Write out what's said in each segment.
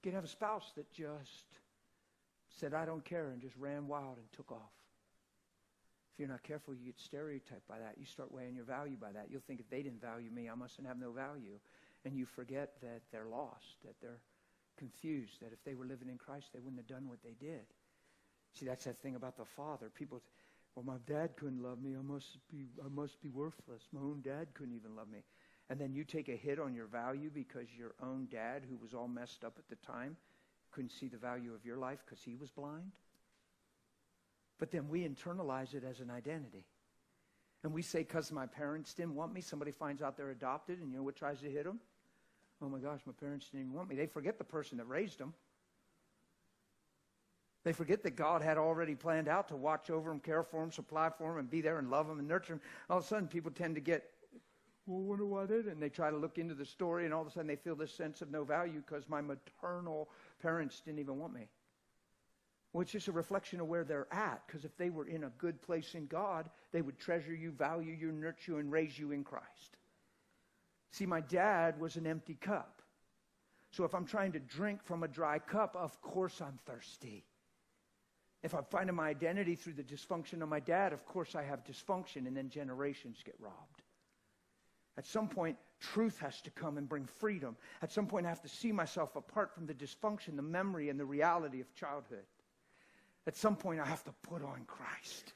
You can have a spouse that just said, I don't care, and just ran wild and took off. If you're not careful, you get stereotyped by that. You start weighing your value by that. You'll think if they didn't value me, I mustn't have no value. And you forget that they're lost, that they're confused, that if they were living in Christ, they wouldn't have done what they did. See, that's that thing about the Father. People, well, my dad couldn't love me. I must be worthless. My own dad couldn't even love me. And then you take a hit on your value because your own dad, who was all messed up at the time, couldn't see the value of your life because he was blind. But then we internalize it as an identity. And we say, because my parents didn't want me, somebody finds out they're adopted, and you know what tries to hit them? Oh my gosh, my parents didn't even want me. They forget the person that raised them. They forget that God had already planned out to watch over them, care for them, supply for them, and be there and love them and nurture them. All of a sudden, people tend to get, well, I wonder why they didn't. And they try to look into the story, and all of a sudden they feel this sense of no value because my maternal parents didn't even want me. Well, it's just a reflection of where they're at, because if they were in a good place in God, they would treasure you, value you, nurture you, and raise you in Christ. See, my dad was an empty cup. So if I'm trying to drink from a dry cup, of course I'm thirsty. If I'm finding my identity through the dysfunction of my dad, of course I have dysfunction, and then generations get robbed. At some point, truth has to come and bring freedom. At some point, I have to see myself apart from the dysfunction, the memory, and the reality of childhood. At some point, I have to put on Christ.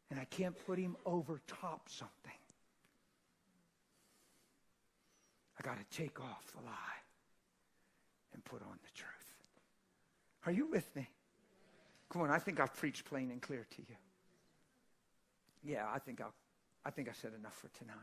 And I can't put him over top something. I got to take off the lie and put on the truth. Are you with me? Come on, I think I've preached plain and clear to you. Yeah, I think I said enough for tonight.